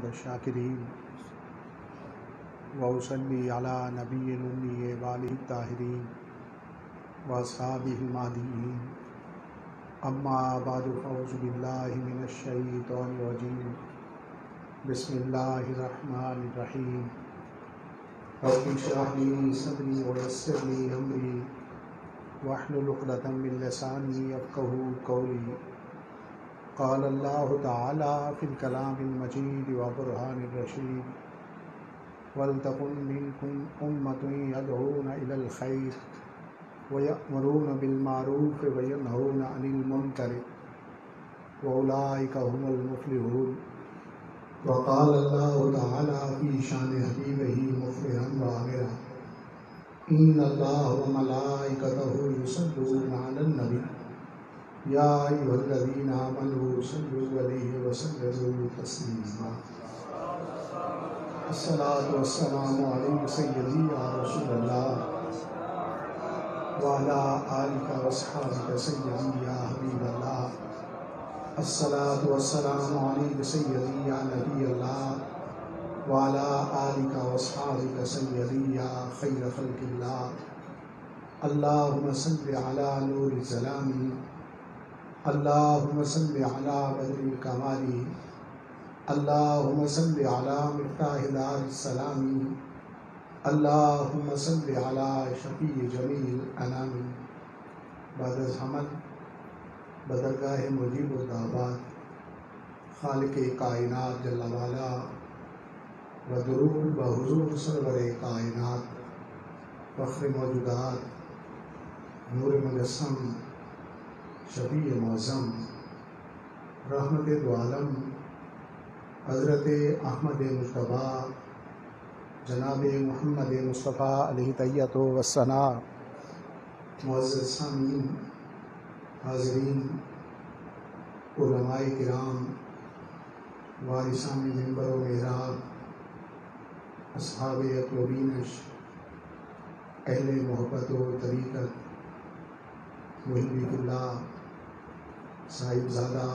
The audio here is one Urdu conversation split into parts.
الشاکرین وصلی علی نبی الأمی وآلہ الطاہرین واصحابہ المہدیین اما بعد فاعوذ باللہ من الشیطان الرجیم بسم اللہ الرحمن الرحیم رب اشرح لی صدری ویسر لی امری واحلل عقدۃ من لسانی یفقہوا قولی قال اللہ تعالی فی الکلام المجید وبرہان الرشید وَلْتَكُن مِّنكُمْ أُمَّةٌ يَدْعُونَ إِلَى الْخَيْرِ وَيَأْمُرُونَ بِالْمَعْرُوفِ وَيَنْهَوْنَ عَنِ الْمُنكَرِ وَأُولَٰئِكَ هُمُ الْمُفْلِحُونَ وقال اللہ تعالی فی شان حبیبہ مخبرا وآمرا ان اللہ وملائکتہ یصلون علی النبی یا ایھا الذین آمنوا صلوا علیہ وسلموا تسلیما الصلاۃ والسلام علیک سیدی یا رسول اللہ وعلی آلک واصحابک سیدی یا حبیب اللہ الصلاۃ والسلام علیک سیدی یا نبی اللہ وعلی آلک واصحابک سیدی یا خیر خلق اللہ اللہم صل علی نور الظلام اللہم صل علی بدر الکمال اللہم صل علی مفتاح دار السلام اللہم صل علی شفیع جمیع الانام بعد از حمد بدرگاہ مجیب الدعوات خالق کائنات جل والا و درود بحضور سرور کائنات فخر موجودات نور مجسم شفیع معظم رحمت دو عالم حضرت احمد مجتبیٰ جناب محمد مصطفیٰ علیہ تحیۃ و ثناء معزز سامعین حاضرین علماء کرام وارثان منبر و محراب اصحاب عقل و بینش اہل محبت و طریقت محبی اللہ صاحبزادہ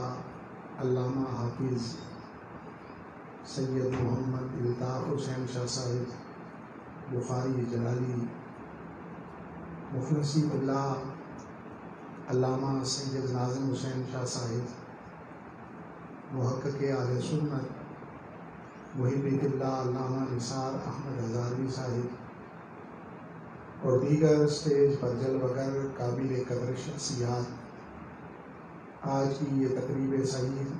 علامہ حافظ سید محمد الطاف حسین شاہ صاحب بخاری جلالی مخلصی اللہ علامہ سید ناظم حسین شاہ صاحب محقق اہل سنت محب اللہ علامہ نثار احمد ہزاروی صاحب اور دیگر اسٹیج پر جلوہ گر قابل قدر شخصیات، آج کی یہ تقریب سعید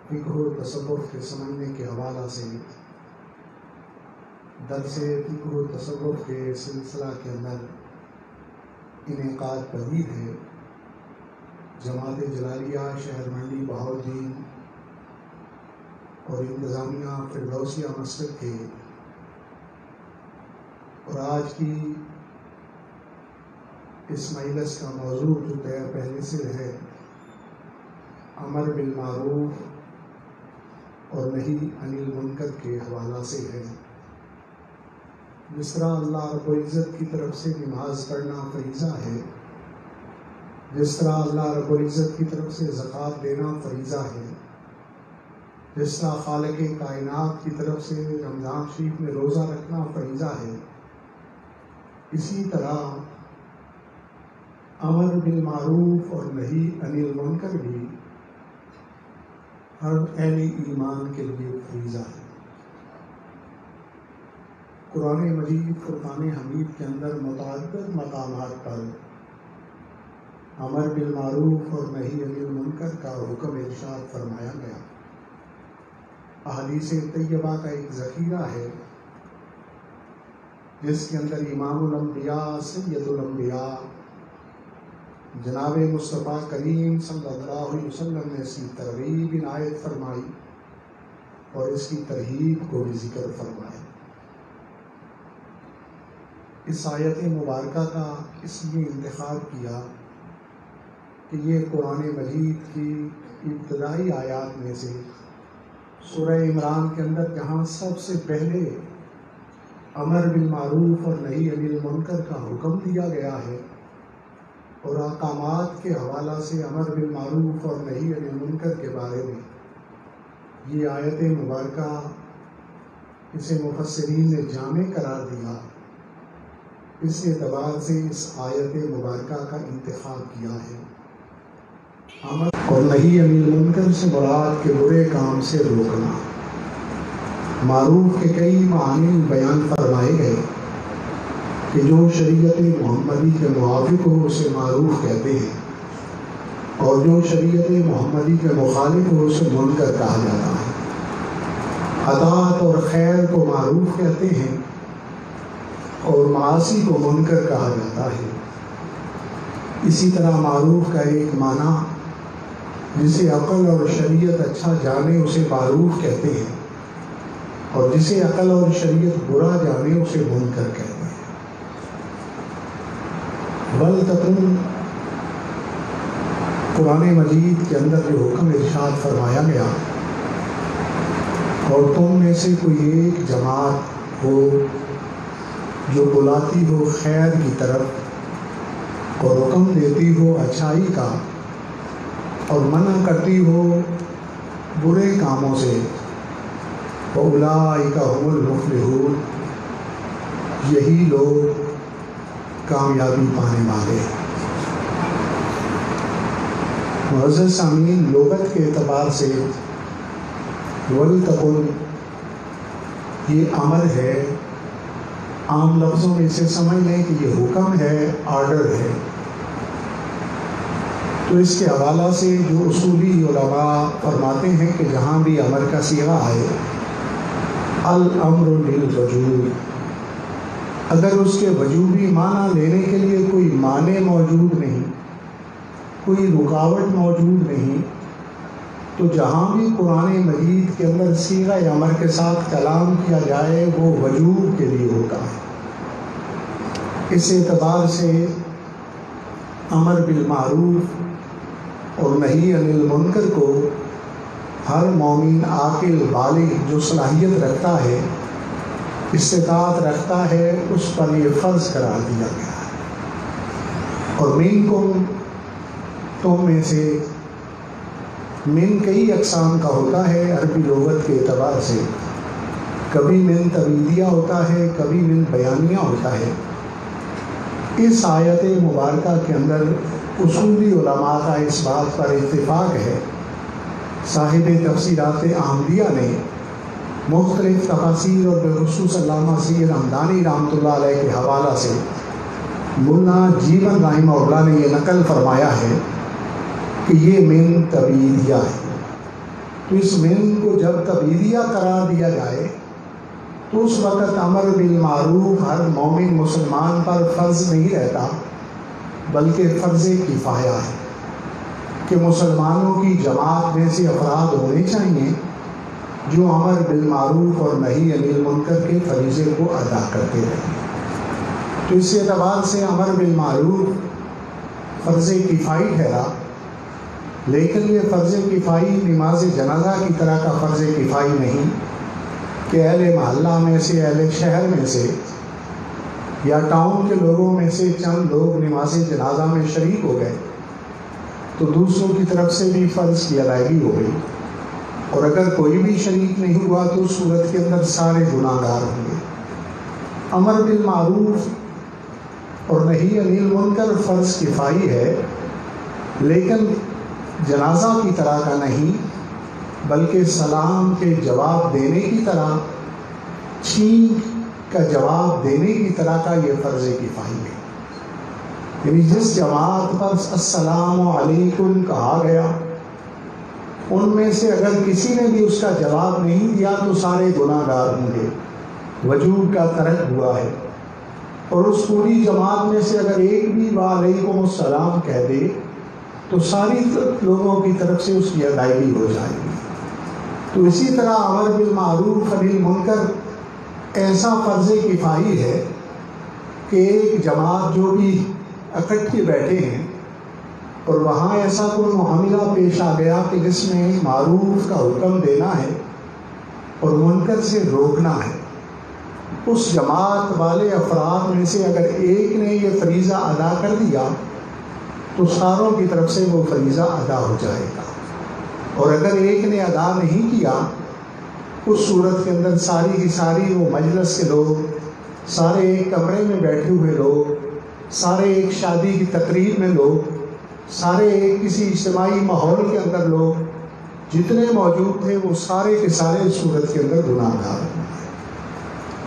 فقہ و تصوف کے سمجھنے کے حوالہ سے درس فقہ و تصوف کے سلسلہ کے اندر انعقاد پذیر ہے۔ جماعت جلالیہ شہر منڈی بہاؤالدین اور انتظامیہ فردوسیہ مسجد کے، اور آج کی اس مجلس کا موضوع جو پہلے سے ہے امر بالمعروف اور نہی عن المنکر کے حوالہ سے ہے۔ جس طرح اللہ رب العزت کی طرف سے نماز پڑھنا فریضہ ہے، جس طرح اللہ رب العزت کی طرف سے زکوٰۃ دینا فریضہ ہے، جس طرح خالق کائنات کی طرف سے رمضان شریف میں روزہ رکھنا فریضہ ہے، اسی طرح امر بالمعروف اور نہی عن المنکر بھی ہر اہل ایمان کے لیے فریضہ ہے۔ قرآن مجید فرقان حمید کے اندر متعدد مقامات پر امر بالمعروف اور نہی عن المنکر کا حکم ارشاد فرمایا گیا۔ احادیث طیبہ کا ایک ذخیرہ ہے جس کے اندر امام الانبیاء سید الانبیاء جناب مصطفیٰ کریم صلی اللہ علیہ وسلم نے اس کی ترغیب عنایت فرمائی اور اس کی ترہیب کو بھی ذکر فرمایا۔ اس آیت مبارکہ کا اس لیے انتخاب کیا کہ یہ قرآن مجید کی ابتدائی آیات میں سے سورہ عمران کے اندر جہاں سب سے پہلے امر بالمعروف اور نہی عن المنکر کا حکم دیا گیا ہے، اور احکامات کے حوالہ سے امر بالمعروف اور نہی عن المنکر کے بارے میں یہ آیت مبارکہ اسے مفسرین نے جامع قرار دیا، اس اعتبار سے اس آیت مبارکہ کا انتخاب کیا ہے۔ امر اور نہی عن المنکر سے مراد کے برے کام سے روکنا۔ معروف کے کئی معنی بیان فرمائے گئے کہ جو شریعت محمدی کے موافق ہو اسے معروف کہتے ہیں، اور جو شریعت محمدی کے مخالف ہو اسے منکر کہا جاتا ہے۔ اطاعت اور خیر کو معروف کہتے ہیں اور معاصی کو منکر کہا جاتا ہے۔ اسی طرح معروف کا ایک معنی جسے عقل اور شریعت اچھا جانے اسے معروف کہتے ہیں، اور جسے عقل اور شریعت برا جانے اسے منکر کہتے ہیں۔ وَلْتَكُنْ قرآن مجید کے اندر جو حکم ارشاد فرمایا گیا، اور تم میں سے کوئی ایک جماعت ہو جو بلاتی ہو خیر کی طرف اور حکم دیتی ہو اچھائی کا اور منع کرتی ہو برے کاموں سے، وَأُولَٰئِکَ هُمُ الْمُفْلِحُونَ، یہی لوگ کامیابی پانے والے ہیں۔ معزز سامعین، لغت کے اعتبار سے وَلْتَكُنْ یہ امر ہے، عام لفظوں میں اسے سمجھ لیں کہ یہ حکم ہے، آرڈر ہے۔ تو اس کے حوالہ سے جو اصولی علماء فرماتے ہیں کہ جہاں بھی امر کا صیغہ آئے الامر للوجوب، اگر اس کے وجوبی معنی لینے کے لیے کوئی معنی موجود نہیں، کوئی رکاوٹ موجود نہیں، تو جہاں بھی قرآن مجید کے اندر صیغہ امر کے ساتھ کلام کیا جائے وہ وجوب کے لیے ہوتا ہے۔ اس اعتبار سے امر بالمعروف اور نہی عن المنکر کو ہر مومن عاقل بالغ جو صلاحیت رکھتا ہے، استطاعت رکھتا ہے، اس پر یہ فرض قرار دیا گیا ہے۔ اور منکم، تم میں سے، من کئی اقسام کا ہوتا ہے عربی لغت کے اعتبار سے، کبھی من تبعیدیہ ہوتا ہے، کبھی من بیانیہ ہوتا ہے۔ اس آیت مبارکہ کے اندر اصولی علماء کا اس بات پر اتفاق ہے، صاحب تفسیرات احمدیہ نے مختلف تفاسیر اور بالخصوص علامہ سید حمدانی رحمۃ اللہ علیہ کے حوالہ سے ملا جیون رحمہ اللہ نے یہ نقل فرمایا ہے کہ یہ من تبعیدیہ ہے۔ تو اس من کو جب تبعیدیہ قرار دیا جائے تو اس وقت امر بالمعروف ہر مومن مسلمان پر فرض نہیں رہتا، بلکہ فرض کفایہ ہے کہ مسلمانوں کی جماعت میں سے افراد ہونے چاہیے جو امر بالمعروف اور نہی عن المنکر کے فریضے کو ادا کرتے رہیں۔ تو اس اعتبار سے امر بالمعروف فرض کفائی ٹھہرا، لیکن یہ فرض کفائی نماز جنازہ کی طرح کا فرض کفائی نہیں کہ اہل محلہ میں سے، اہل شہر میں سے یا ٹاؤن کے لوگوں میں سے چند لوگ نماز جنازہ میں شریک ہو گئے تو دوسروں کی طرف سے بھی فرض کی ادائیگی ہو گئی، اور اگر کوئی بھی شریک نہیں ہوا تو اس صورت کے اندر سارے گناہ گار ہوں گے۔ امر بالمعروف اور نہی عن المنکر فرض کفائی ہے، لیکن جنازہ کی طرح کا نہیں، بلکہ سلام کے جواب دینے کی طرح، چھینک کا جواب دینے کی طرح کا یہ فرض کفائی ہے۔ یعنی جس جماعت پر السلام علیکم کہا گیا ان میں سے اگر کسی نے بھی اس کا جواب نہیں دیا تو سارے گناہ گار ہوں گے، وجوب کا ترک ہوا ہے۔ اور اس پوری جماعت میں سے اگر ایک بھی وعلیکم السلام کہہ دے تو ساری لوگوں کی طرف سے اس کی ادائیگی ہو جائے گی۔ تو اسی طرح امر بالمعروف نہی عن المنکر ایسا فرض کفائی ہے کہ ایک جماعت جو بھی اکٹھے بیٹھے ہیں اور وہاں ایسا کوئی معاملہ پیش آ گیا کہ جس میں معروف کا حکم دینا ہے اور منکر سے روکنا ہے، اس جماعت والے افراد میں سے اگر ایک نے یہ فریضہ ادا کر دیا تو ساروں کی طرف سے وہ فریضہ ادا ہو جائے گا۔ اور اگر ایک نے ادا نہیں کیا، اس صورت کے اندر ساری کی ساری وہ مجلس کے لوگ، سارے ایک کمرے میں بیٹھے ہوئے لوگ، سارے ایک شادی کی تقریب میں لوگ، سارے ایک کسی اجتماعی ماحول کے اندر لوگ جتنے موجود تھے وہ سارے کے سارے اس صورت کے اندر گناہ گار ہیں۔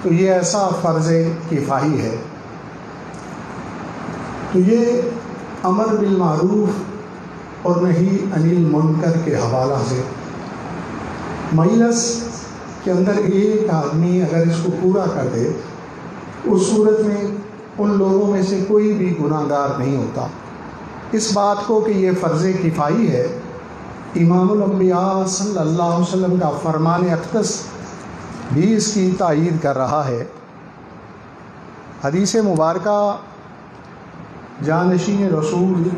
تو یہ ایسا فرض کفائی ہے۔ تو یہ امر بالمعروف اور نہی عن المنکر کے حوالہ سے مجلس کے اندر ایک آدمی اگر اس کو پورا کر دے، اس صورت میں ان لوگوں میں سے کوئی بھی گناہ گار نہیں ہوتا۔ اس بات کو کہ یہ فرض کفائی ہے، امام الانبیاء صلی اللہ علیہ وسلم کا فرمان اقدس بھی اس کی تائید کر رہا ہے۔ حدیث مبارکہ جانشین رسول،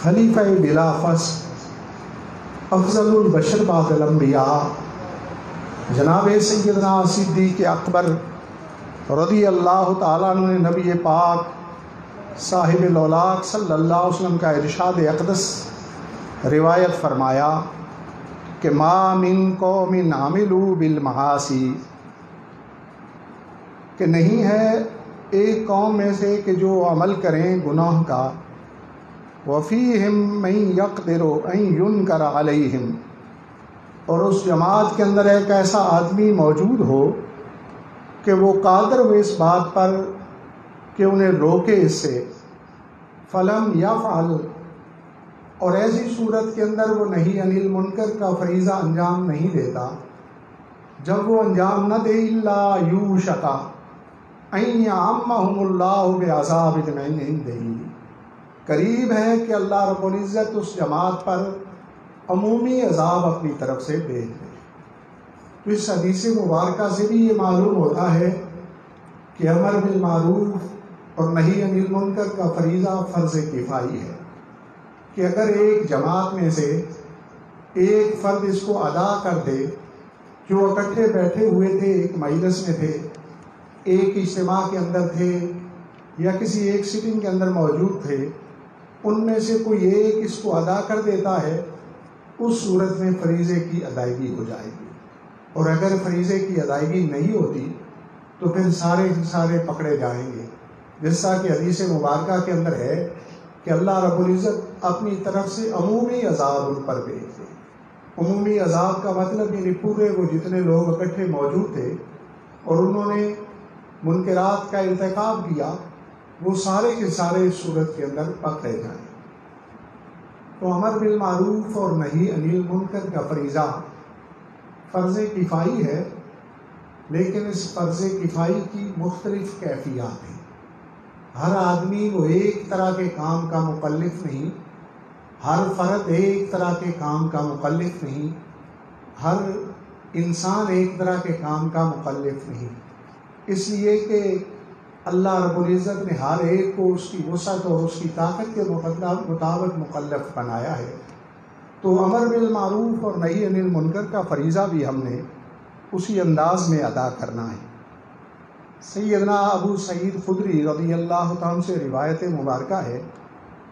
خلیفہ بلا فصل، افضل البشر بعد الانبیاء، جناب سیدنا صدیق اکبر رضی اللہ تعالیٰ عنہ نے نبی پاک صاحب الاولاق صلی اللہ علیہ وسلم کا ارشاد اقدس روایت فرمایا کہ ما من قوم عملوا بالمعاصی، کہ نہیں ہے ایک قوم میں سے کہ جو عمل کریں گناہ کا، وفیہم من یقدر ان ینکر علیہم، اور اس جماعت کے اندر ایک ایسا آدمی موجود ہو کہ وہ قادر ہو اس بات پر کہ انہیں روکے اس سے، فلم یفعل، اور ایسی صورت کے اندر وہ نہی عن المنکر کا فریضہ انجام نہیں دیتا، جب وہ انجام نہ دے، الا یوشک ان یعمہم اللہ بعذاب من عندہ، قریب ہے کہ اللہ رب العزت اس جماعت پر عمومی عذاب اپنی طرف سے بھیج دے۔ تو اس حدیث مبارکہ سے بھی یہ معلوم ہوتا ہے کہ امر بالمعروف اور نہی عن المنکر کا فریضہ فرض کفائی ہے، کہ اگر ایک جماعت میں سے ایک فرد اس کو ادا کر دے، جو اکٹھے بیٹھے ہوئے تھے، ایک مجلس میں تھے، ایک اجتماع کے اندر تھے، یا کسی ایک سٹنگ کے اندر موجود تھے، ان میں سے کوئی ایک اس کو ادا کر دیتا ہے، اس صورت میں فریضے کی ادائیگی ہو جائے گی۔ اور اگر فریضے کی ادائیگی نہیں ہوتی تو پھر سارے کے سارے پکڑے جائیں گے، جیسا کہ حدیث مبارکہ کے اندر ہے کہ اللہ رب العزت اپنی طرف سے عمومی عذاب ان پر بھیج دے۔ عمومی عذاب کا مطلب یعنی پورے وہ جتنے لوگ اکٹھے موجود تھے اور انہوں نے منکرات کا ارتکاب کیا، وہ سارے کے سارے اس صورت کے اندر پکڑے جائیں۔ تو امر بالمعروف اور نہی عن المنکر کا فریضہ فرض کفائی ہے، لیکن اس فرض کفائی کی مختلف کیفیات ہیں۔ ہر آدمی وہ ایک طرح کے کام کا مکلف نہیں، ہر فرد ایک طرح کے کام کا مکلف نہیں، ہر انسان ایک طرح کے کام کا مکلف نہیں، اس لیے کہ اللہ رب العزت نے ہر ایک کو اس کی وسعت اور اس کی طاقت کے مطابق مکلف بنایا ہے۔ تو امر بالمعروف اور نہی عن المنکر کا فریضہ بھی ہم نے اسی انداز میں ادا کرنا ہے۔ سیدنا ابو سعید خدری رضی اللہ تعالیٰ سے روایت مبارکہ ہے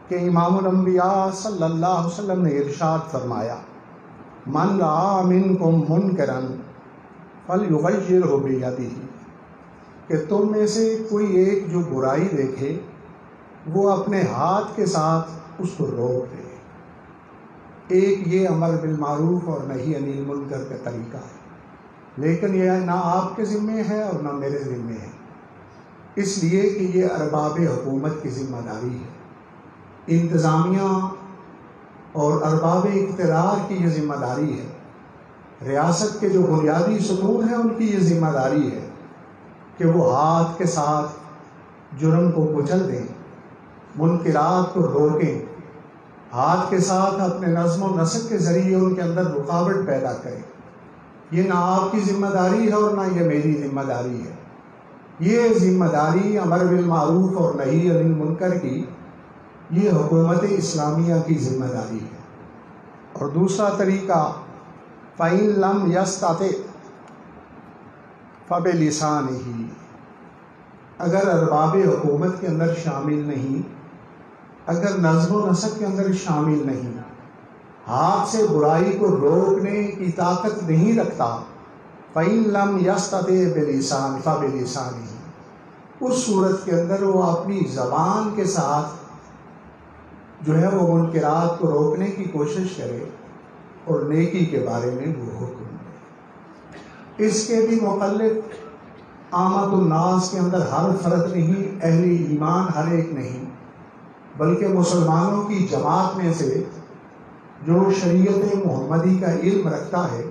کہ امام الانبیاء صلی اللہ علیہ وسلم نے ارشاد فرمایا، من رعا منکم منکرا فلیغیرہ بیدہ، کہ تم میں سے کوئی ایک جو برائی دیکھے وہ اپنے ہاتھ کے ساتھ اس کو روک دے۔ ایک یہ امر بالمعروف اور نہی عن المنکر کا طریقہ ہے، لیکن یہ نہ آپ کے ذمے ہے اور نہ میرے ذمے ہے، اس لیے کہ یہ ارباب حکومت کی ذمہ داری ہے، انتظامیہ اور ارباب اقتدار کی یہ ذمہ داری ہے، ریاست کے جو بنیادی ستون ہیں ان کی یہ ذمہ داری ہے کہ وہ ہاتھ کے ساتھ جرم کو کچل دیں، منکرات کو روکیں، ہاتھ کے ساتھ اپنے نظم و نسق کے ذریعے ان کے اندر رکاوٹ پیدا کریں۔ یہ نہ آپ کی ذمہ داری ہے اور نہ یہ میری ذمہ داری ہے، یہ ذمہ داری امر بالمعروف اور نہی عن المنکر کی یہ حکومت اسلامیہ کی ذمہ داری ہے۔ اور دوسرا طریقہ، فَإِن لَمْ يَسْتَطِعْ فَبِلِسَانِهِ، اگر ارباب حکومت کے اندر شامل نہیں، اگر نظم و نسق کے اندر شامل نہیں، ہاتھ سے برائی کو روکنے کی طاقت نہیں رکھتا، فَإِن لَمْ يَسْتَطِعْ بِلِسَانِهِ فَبِلِسَانِهِ، اس صورت کے اندر وہ اپنی زبان کے ساتھ جو ہے وہ منکرات کو روکنے کی کوشش کرے اور نیکی کے بارے میں وہ حکم دے۔ اس کے بھی مخالف عامت الناس کے اندر ہر فرد نہیں، اہل ایمان ہر ایک نہیں، بلکہ مسلمانوں کی جماعت میں سے جو شریعت محمدی کا علم رکھتا ہے،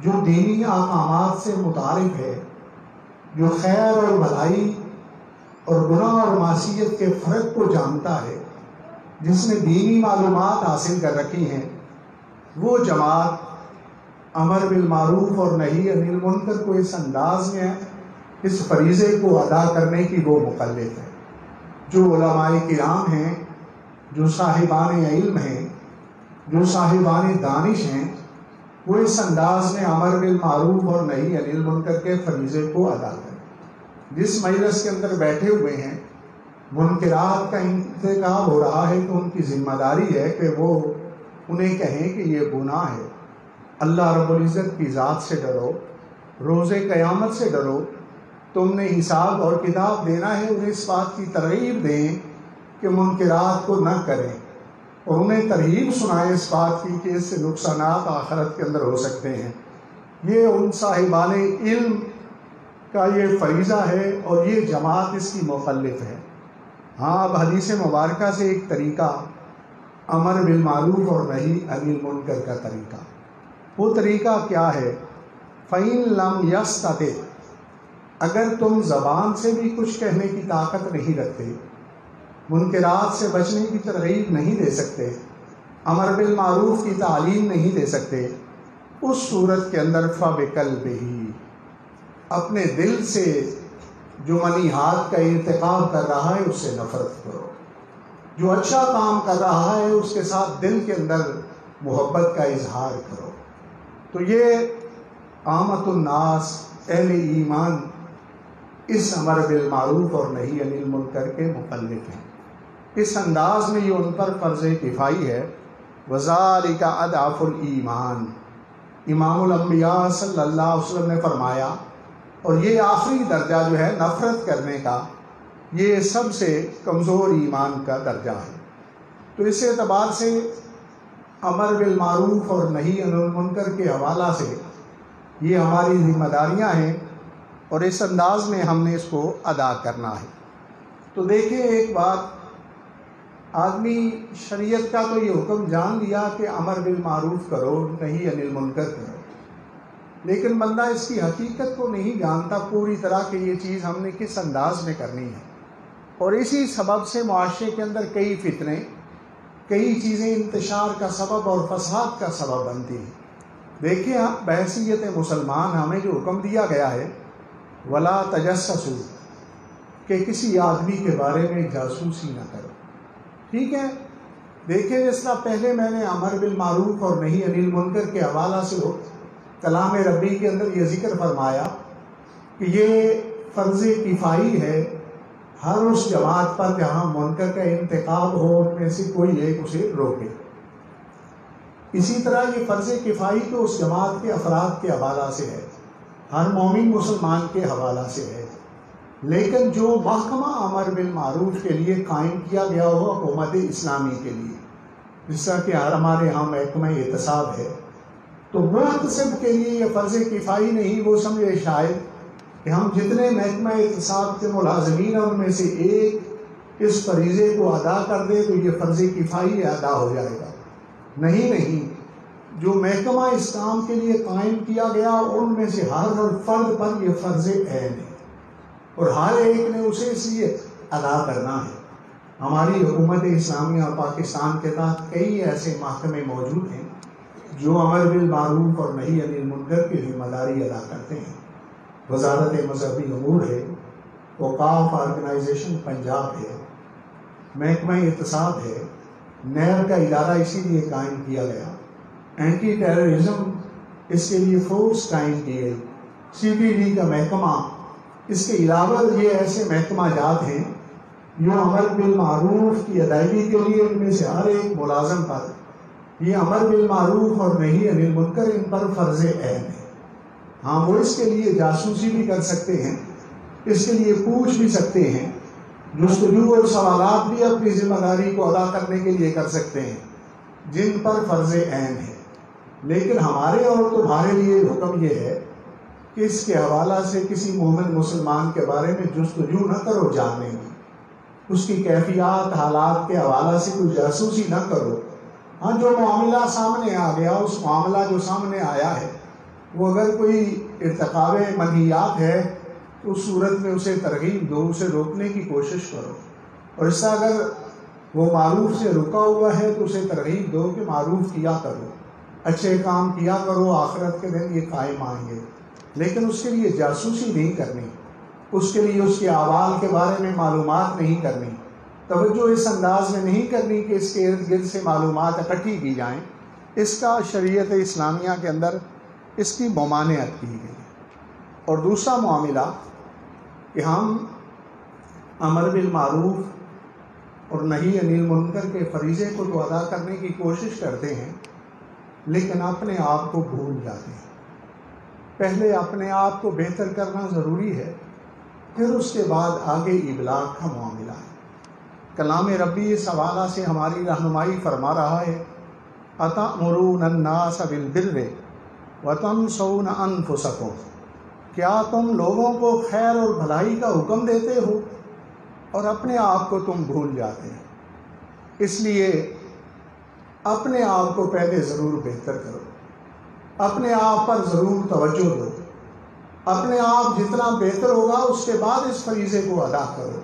جو دینی احکامات سے متعارف ہے، جو خیر اور بھلائی اور گناہ اور معصیت کے فرق کو جانتا ہے، جس نے دینی معلومات حاصل کر رکھی ہیں، وہ جماعت امر بالمعروف اور نہی عن المنکر کو اس انداز میں اس فریضے کو ادا کرنے کی وہ مکلف ہے۔ جو علماء کرام ہیں، جو صاحبان علم ہیں، جو صاحبان دانش ہیں، وہ اس انداز میں امر بالمعروف اور نہی عن المنکر کے فریضے کو ادا کریں۔ جس مجلس کے اندر بیٹھے ہوئے ہیں، منکرات کا انتخاب ہو رہا ہے تو ان کی ذمہ داری ہے کہ وہ انہیں کہیں کہ یہ گناہ ہے۔ اللہ رب العزت کی ذات سے ڈرو، روز قیامت سے ڈرو، تم نے حساب اور کتاب دینا ہے۔ انہیں اس بات کی ترغیب دیں کہ منکرات کو نہ کریں، اور انہیں ترغیب سنائیں اس بات کی کہ اس سے نقصانات آخرت کے اندر ہو سکتے ہیں۔ یہ ان صاحبان علم کا یہ فریضہ ہے اور یہ جماعت اس کی مخالف ہے۔ ہاں، اب حدیث مبارکہ سے ایک طریقہ امر بالمعروف اور نہی عن المنکر کا طریقہ، وہ طریقہ کیا ہے؟ فَإِن لَمْ يَسْتَطِعْ، اگر تم زبان سے بھی کچھ کہنے کی طاقت نہیں رکھتے، منکرات سے بچنے کی ترغیب نہیں دے سکتے، امر بالمعروف کی تعلیم نہیں دے سکتے، اس صورت کے اندر فَبِقَلْبِهِ، اپنے دل سے جو منیحات کا ارتکاب کر رہا ہے اس سے نفرت کرو، جو اچھا کام کر رہا ہے اس کے ساتھ دل کے اندر محبت کا اظہار کرو۔ تو یہ عامت الناس، اہل ایمان، اس امر بالمعروف اور نہی عن المنکر کے مخالف ہیں۔ اس انداز میں یہ ان پر فرض کفائی ہے۔ وَذَلِكَ أَضْعَفُ الْإِيمَانِ، امام الانبیاء صلی اللہ علیہ وسلم نے فرمایا، اور یہ آخری درجہ جو ہے نفرت کرنے کا، یہ سب سے کمزور ایمان کا درجہ ہے۔ تو اس اعتبار سے امر بالمعروف اور نہی عن المنکر کے حوالہ سے یہ ہماری ذمہ داریاں ہیں، اور اس انداز میں ہم نے اس کو ادا کرنا ہے۔ تو دیکھیں ایک بات، آدمی شریعت کا تو یہ حکم جان لیا کہ امر بالمعروف کرو، نہی عن المنکر کرو، لیکن بندہ اس کی حقیقت کو نہیں جانتا پوری طرح کہ یہ چیز ہم نے کس انداز میں کرنی ہے، اور اسی سبب سے معاشرے کے اندر کئی فتنے، کئی چیزیں انتشار کا سبب اور فساد کا سبب بنتی ہیں۔ دیکھیں، بحیثیت مسلمان ہمیں جو حکم دیا گیا ہے ولا تجسسوا، کہ کسی آدمی کے بارے میں جاسوسی نہ کرو، ٹھیک ہے؟ دیکھیں، جس طرح پہلے میں نے امر بالمعروف اور نہی عن المنکر کے حوالہ سے کلام ربی کے اندر یہ ذکر فرمایا کہ یہ فرض کفائی ہے ہر اس جماعت پر جہاں منکر کا انتخاب ہو، ان میں سے کوئی ایک اسے روکے۔ اسی طرح یہ فرض کفائی تو اس جماعت کے افراد کے حوالہ سے ہے، ہر مومن مسلمان کے حوالہ سے ہے، لیکن جو محکمہ امر بالمعروف کے لیے قائم کیا گیا ہو حکومت اسلامی کے لیے، جس طرح کہ ہمارے یہاں محکمہ احتساب ہے، تو محتسب کے لیے یہ فرض کفائی نہیں، وہ سمجھے شاید کہ ہم جتنے محکمہ احتساب کے ملازمین ہیں ان میں سے ایک اس فریضے کو ادا کر دے تو یہ فرض کفائی ادا ہو جائے گا۔ نہیں، جو محکمہ اسلام کے لیے قائم کیا گیا ان میں سے ہر فرد پر یہ فرض عین ہے، اور ہر ایک نے اسے اس لیے ادا کرنا ہے۔ ہماری حکومت اسلامیہ پاکستان کے تحت کئی ایسے محکمے موجود ہیں جو امر بالمعروف اور نہی عن المنکر کی ذمہ داری ادا کرتے ہیں۔ وزارت مذہبی امور ہے، اوقاف آرگنائزیشن پنجاب ہے، محکمہ احتساب ہے، نیب کا ادارہ اسی لیے قائم کیا گیا، اینٹی ٹیررزم اس کے لیے فورس قائم کی گئی، سی ٹی ڈی کا محکمہ، اس کے علاوہ یہ ایسے محکمہ جات ہیں جو امر بالمعروف کی ادائیگی کے لیے ان میں سے ہر ایک ملازم پر یہ امر بالمعروف اور نہی عن المنکر ان پر فرض عین ہے۔ ہاں وہ اس کے لیے جاسوسی بھی کر سکتے ہیں، اس کے لیے پوچھ بھی سکتے ہیں، جستجو اور سوالات بھی اپنی ذمہ داری کو ادا کرنے کے لیے کر سکتے ہیں جن پر فرض عین ہے۔ لیکن ہمارے اور تمہارے لیے حکم یہ ہے کہ اس کے حوالہ سے کسی مومن مسلمان کے بارے میں جستجو نہ کرو جاننے کی، اس کی کیفیات حالات کے حوالہ سے کوئی جاسوسی نہ کرو۔ ہاں جو معاملہ سامنے آ گیا، اس معاملہ جو سامنے آیا ہے وہ اگر کوئی ارتکاب منہیات ہے تو اس صورت میں اسے ترغیب دو، اسے روکنے کی کوشش کرو، اور اس طرح اگر وہ معروف سے رکا ہوا ہے تو اسے ترغیب دو کہ معروف کیا کرو، اچھے کام کیا کرو، آخرت کے دن یہ قائم آئیں گے۔ لیکن اس کے لیے جاسوسی نہیں کرنی، اس کے لیے اس کے اعمال کے بارے میں معلومات نہیں کرنی، توجہ اس انداز میں نہیں کرنی کہ اس کے ارد گرد سے معلومات اکٹھی کی جائیں۔ اس کا شریعت اسلامیہ کے اندر اس کی ممانعت کی گئی۔ اور دوسرا معاملہ کہ ہم امر بالمعروف اور نہی عن المنکر کے فریضے کو تو ادا کرنے کی کوشش کرتے ہیں لیکن اپنے آپ کو بھول جاتے ہیں۔ پہلے اپنے آپ کو بہتر کرنا ضروری ہے، پھر اس کے بعد آگے ابلاغ کا معاملہ ہے۔ کلام ربی اس حوالہ سے ہماری رہنمائی فرما رہا ہے، اَتَأْمُرُونَ النَّاسَ بِالْبِرِّ وَتَنْسَوْنَ أَنفُسَكُمْ، کیا تم لوگوں کو خیر اور بھلائی کا حکم دیتے ہو اور اپنے آپ کو تم بھول جاتے ہیں۔ اس لیے اپنے آپ کو پہلے ضرور بہتر کرو، اپنے آپ پر ضرور توجہ دو، اپنے آپ جتنا بہتر ہوگا اس کے بعد اس فریضے کو ادا کرو۔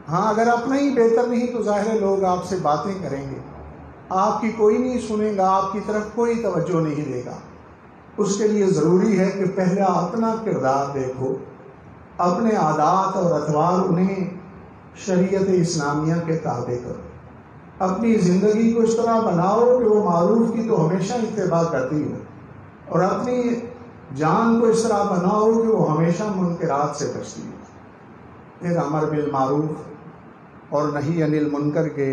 ہاں اگر اپنا ہی بہتر نہیں تو ظاہر ہے لوگ آپ سے باتیں کریں گے، آپ کی کوئی نہیں سنے گا، آپ کی طرف کوئی توجہ نہیں دے گا۔ اس کے لیے ضروری ہے کہ پہلے اپنا کردار دیکھو، اپنے عادات اور اطوار انہیں شریعت اسلامیہ کے تابع کرو، اپنی زندگی کو اس طرح بناؤ کہ وہ معروف کی تو ہمیشہ اتباع کرتی ہو، اور اپنی جان کو اس طرح بناؤ کہ وہ ہمیشہ منکرات سے بچتی ہو۔ پھر امر بالمعروف اور نہی عن المنکر کے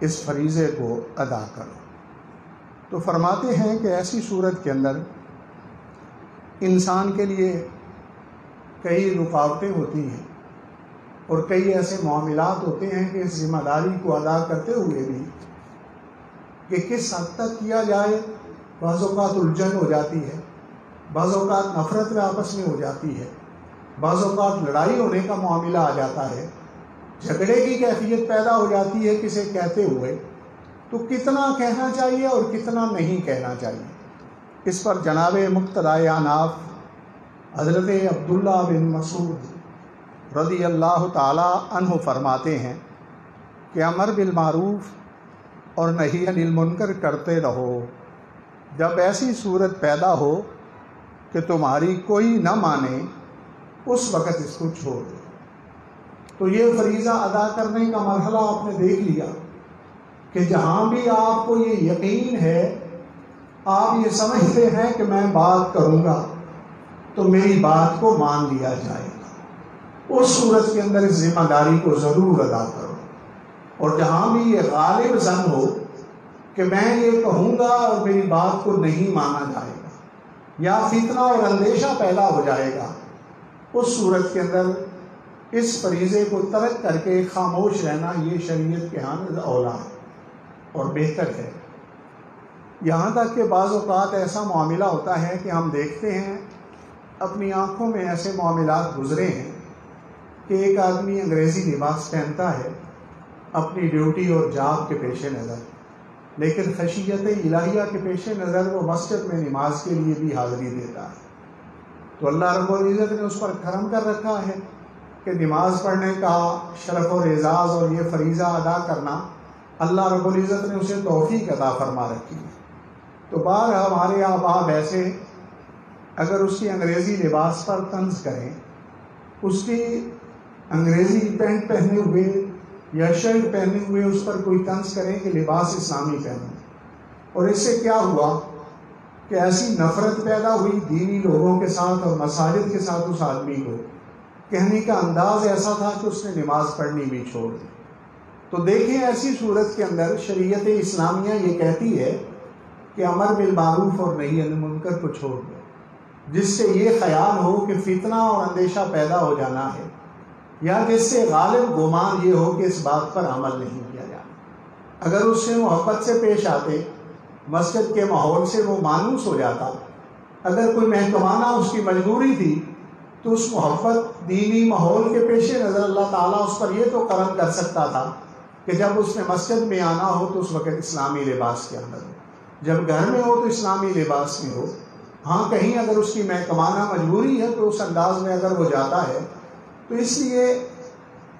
اس فریضے کو ادا کرو۔ تو فرماتے ہیں کہ ایسی صورت کے اندر انسان کے لیے کئی رکاوٹیں ہوتی ہیں اور کئی ایسے معاملات ہوتے ہیں کہ اس ذمہ داری کو ادا کرتے ہوئے بھی کہ کس حد تک کیا جائے، بعض اوقات الجھن ہو جاتی ہے، بعض اوقات نفرت میں آپس میں ہو جاتی ہے، بعض اوقات لڑائی ہونے کا معاملہ آ جاتا ہے، جھگڑے کی کیفیت پیدا ہو جاتی ہے کسے کہتے ہوئے، تو کتنا کہنا چاہیے اور کتنا نہیں کہنا چاہیے۔ اس پر جناب مقتدی اناف حضرت عبداللہ بن مسعود رضی اللہ تعالی عنہ فرماتے ہیں کہ امر بالمعروف اور نہی عن المنکر کرتے رہو، جب ایسی صورت پیدا ہو کہ تمہاری کوئی نہ مانے اس وقت اس کو چھوڑ دو۔ تو یہ فریضہ ادا کرنے کا مرحلہ آپ نے دیکھ لیا کہ جہاں بھی آپ کو یہ یقین ہے، آپ یہ سمجھتے ہیں کہ میں بات کروں گا تو میری بات کو مان لیا جائے گا، اس صورت کے اندر اس ذمہ داری کو ضرور ادا کرو۔ اور جہاں بھی یہ غالب ظن ہو کہ میں یہ کہوں گا اور میری بات کو نہیں مانا جائے گا یا فتنہ اور اندیشہ پیدا ہو جائے گا، اس صورت کے اندر اس فریضے کو ترک کر کے خاموش رہنا یہ شریعت کے ہاں اولا ہے اور بہتر ہے۔ یہاں تک کہ بعض اوقات ایسا معاملہ ہوتا ہے کہ ہم دیکھتے ہیں، اپنی آنکھوں میں ایسے معاملات گزرے ہیں کہ ایک آدمی انگریزی لباس پہنتا ہے اپنی ڈیوٹی اور جاب کے پیش نظر، لیکن خشیت الہیہ کے پیش نظر وہ مسجد میں نماز کے لیے بھی حاضری دیتا ہے۔ تو اللہ رب العزت نے اس پر کرم کر رکھا ہے کہ نماز پڑھنے کا شرف اور اعزاز اور یہ فریضہ ادا کرنا اللہ رب العزت نے اسے توفیق عطا فرما رکھی ہے۔ تو بار ہمارے احباب ایسے اگر اس کی انگریزی لباس پر طنز کریں، اس کی انگریزی پینٹ پہنے ہوئے یا شرٹ پہنے ہوئے اس پر کوئی طنز کریں کہ لباس اسلامی پہنو، اور اس سے کیا ہوا کہ ایسی نفرت پیدا ہوئی دینی لوگوں کے ساتھ اور مساجد کے ساتھ، اس آدمی کو کہنے کا انداز ایسا تھا کہ اس نے نماز پڑھنی بھی چھوڑ دی۔ تو دیکھیں ایسی صورت کے اندر شریعت اسلامیہ یہ کہتی ہے کہ امر بالمعروف اور نہی عن المنکر کو چھوڑ دو، جس سے یہ خیال ہو کہ فتنہ اور اندیشہ پیدا ہو جانا ہے، یا جس سے غالب گمان یہ ہو کہ اس بات پر عمل نہیں کیا جانا۔ اگر اس سے محبت سے پیش آتے، مسجد کے ماحول سے وہ مانوس ہو جاتا، اگر کوئی محکمانہ اس کی مجبوری تھی، تو اس محبت دینی ماحول کے پیش نظر اللہ تعالیٰ اس پر یہ تو کرم کر سکتا تھا کہ جب اس نے مسجد میں آنا ہو تو اس وقت اسلامی لباس کے اندر ہو، جب گھر میں ہو تو اسلامی لباس میں ہو۔ ہاں کہیں اگر اس کی محکمانہ مجبوری ہے تو اس انداز میں اگر وہ جاتا ہے، تو اس لیے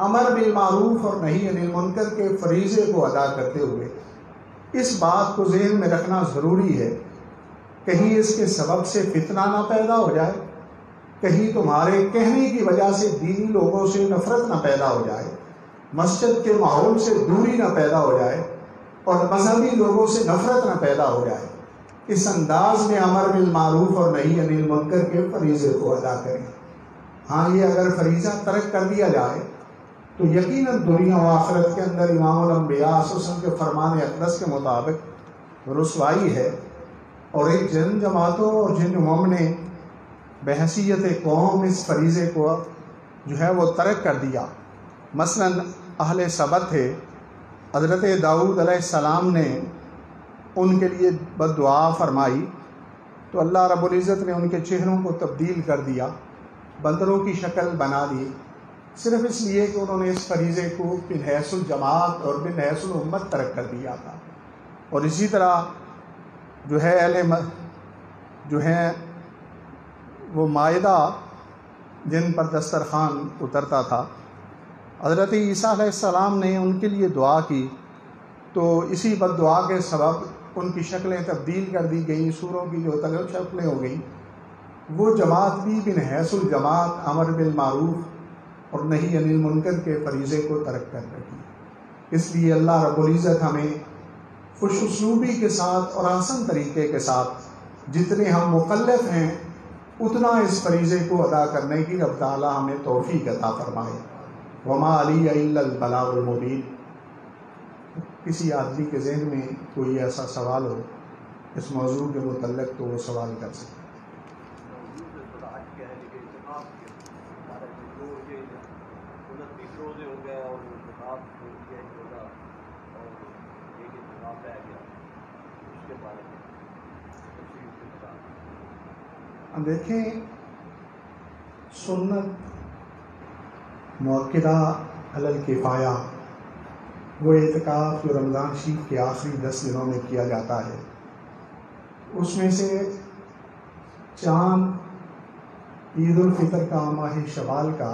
امر بالمعروف اور نہی عن المنکر کے فریضے کو ادا کرتے ہوئے اس بات کو ذہن میں رکھنا ضروری ہے، کہیں اس کے سبب سے فتنہ نہ پیدا ہو جائے، کہیں تمہارے کہنے کی وجہ سے دینی لوگوں سے نفرت نہ پیدا ہو جائے، مسجد کے ماحول سے دوری نہ پیدا ہو جائے، اور مذہبی لوگوں سے نفرت نہ پیدا ہو جائے۔ اس انداز میں امر بالمعروف اور نہی عن المنکر کے فریضے کو ادا کریں۔ ہاں یہ اگر فریضہ ترک کر دیا جائے تو یقیناً دنیا و آخرت کے اندر امام الانبیاء صلی اللہ علیہ وسلم کے فرمان اقدس کے مطابق رسوائی ہے، اور ایک جن جماعتوں اور جن امم نے بحیثیت قوم اس فریضے کو جو ہے وہ ترک کر دیا۔ مثلاً اہل سبت تھے، حضرت داؤد علیہ السلام نے ان کے لیے بد دعا فرمائی تو اللہ رب العزت نے ان کے چہروں کو تبدیل کر دیا، بندروں کی شکل بنا دی، صرف اس لیے کہ انہوں نے اس فریضے کو بالحیث الجماعت اور بالحیث الامت ترک کر دیا تھا۔ اور اسی طرح جو ہے جو ہیں وہ مائدہ جن پر دسترخوان اترتا تھا، حضرت عیسیٰ علیہ السلام نے ان کے لیے دعا کی تو اسی بد دعا کے سبب ان کی شکلیں تبدیل کر دی گئیں، سوروں کی جو تغیر شکلیں ہو گئیں۔ وہ جماعت بھی بالحیث الجماعت امر بالمعروف اور نہی عن المنکر کے فریضے کو ترک کر رہی۔ اس لیے اللہ رب العزت ہمیں خوش اسلوبی کے ساتھ اور آسان طریقے کے ساتھ جتنے ہم مکلف ہیں اتنا اس فریضے کو ادا کرنے کی رب تعالیٰ ہمیں توفیق عطا فرمائے۔ وما علی الا البلاغ المبین۔ کسی آدمی کے ذہن میں کوئی ایسا سوال ہو اس موضوع کے متعلق تو وہ سوال کر سکتے۔ دیکھیں سنت مؤکدہ علی الکفایہ وہ اعتکاف جو رمضان شریف کے آخری 10 دنوں میں کیا جاتا ہے، اس میں سے چاند عید الفطر کا ماہ شوال کا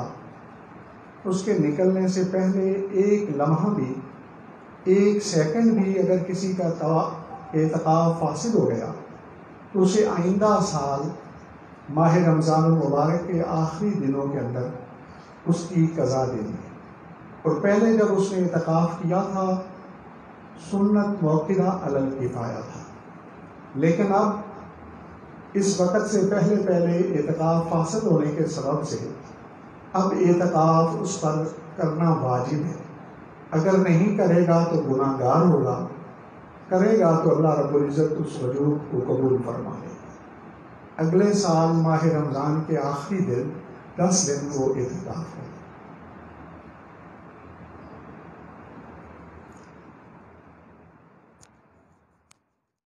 اس کے نکلنے سے پہلے ایک لمحہ بھی، ایک سیکنڈ بھی اگر کسی کا اعتکاف فاسد ہو گیا تو اسے آئندہ سال ماہ رمضان المبارک کے آخری دنوں کے اندر اس کی قضا دینی ہے۔ اور پہلے جب اس نے اعتکاف کیا تھا سنت مؤکدہ علی الکفایہ تھا، لیکن اب اس وقت سے پہلے اعتکاف فاسد ہونے کے سبب سے اب اعتکاف اس پر کرنا واجب ہے۔ اگر نہیں کرے گا تو گناہ گار ہوگا، کرے گا تو اللہ رب العزت اس وجوب کو قبول فرما لے گا۔ اگلے سال ماہ رمضان کے آخری دن 10 دن وہ اعتکاف کرے۔